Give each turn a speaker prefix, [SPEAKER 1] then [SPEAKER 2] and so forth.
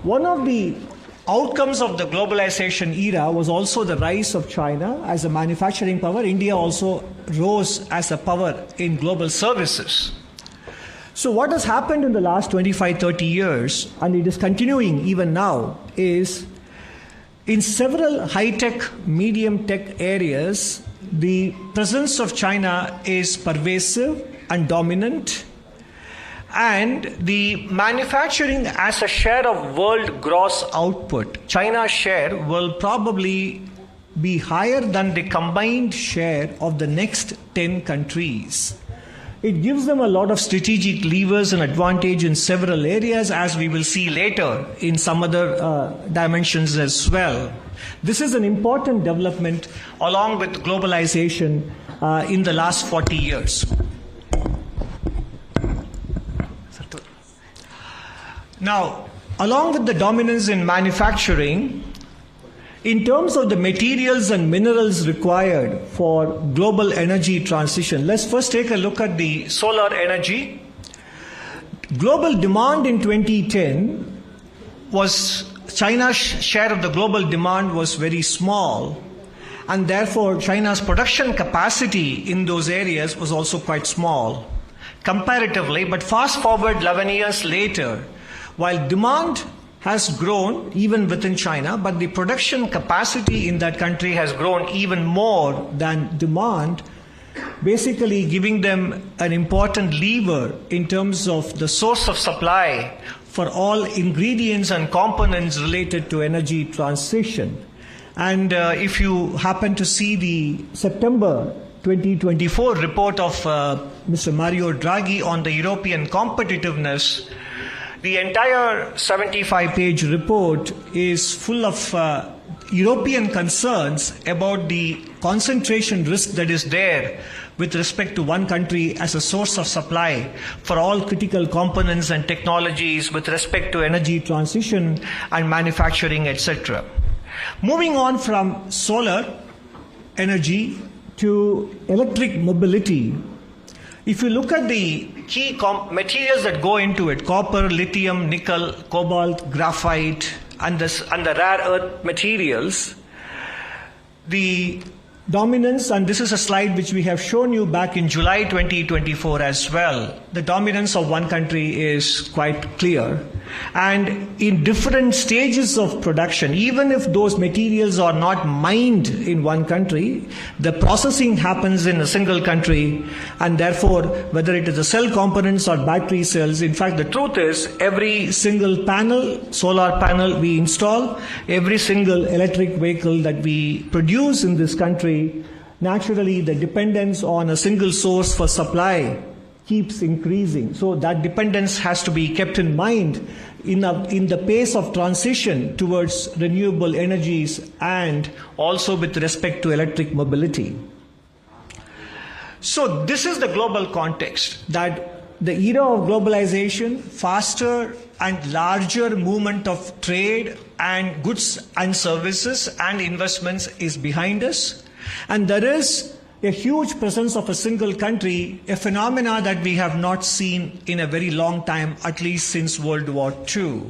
[SPEAKER 1] One of the outcomes of the globalization era was also the rise of China as a manufacturing power. India also rose as a power in global services. So what has happened in the last 25-30 years, and it is continuing even now, is in several high-tech, medium-tech areas, the presence of China is pervasive and dominant, and the manufacturing as a share of world gross output, China's share will probably be higher than the combined share of the next 10 countries. It gives them a lot of strategic levers and advantage in several areas, as we will see later in some other dimensions as well. This is an important development along with globalization in the last 40 years. Now, along with the dominance in manufacturing, in terms of the materials and minerals required for global energy transition, let's first take a look at the solar energy. Global demand in 2010 was, China's share of the global demand was very small, and therefore China's production capacity in those areas was also quite small comparatively. But fast forward 11 years later, while demand has grown even within China, but the production capacity in that country has grown even more than demand, basically giving them an important lever in terms of the source of supply for all ingredients and components related to energy transition. And if you happen to see the September 2024 report of Mr. Mario Draghi on the European competitiveness, the entire 75-page report is full of European concerns about the concentration risk that is there with respect to one country as a source of supply for all critical components and technologies with respect to energy transition and manufacturing, etc. Moving on from solar energy to electric mobility, if you look at the key materials that go into it, copper, lithium, nickel, cobalt, graphite, and the rare earth materials, the dominance, and this is a slide which we have shown you back in July 2024 as well, the dominance of one country is quite clear. And in different stages of production, even if those materials are not mined in one country, the processing happens in a single country, and therefore whether it is the cell components or battery cells, in fact the truth is every single panel, solar panel we install, every single electric vehicle that we produce in this country, naturally the dependence on a single source for supply keeps increasing. So that dependence has to be kept in mind in the pace of transition towards renewable energies and also with respect to electric mobility. So this is the global context, that the era of globalization, faster and larger movement of trade and goods and services and investments is behind us, and there is a huge presence of a single country, a phenomena that we have not seen in a very long time, at least since World War II.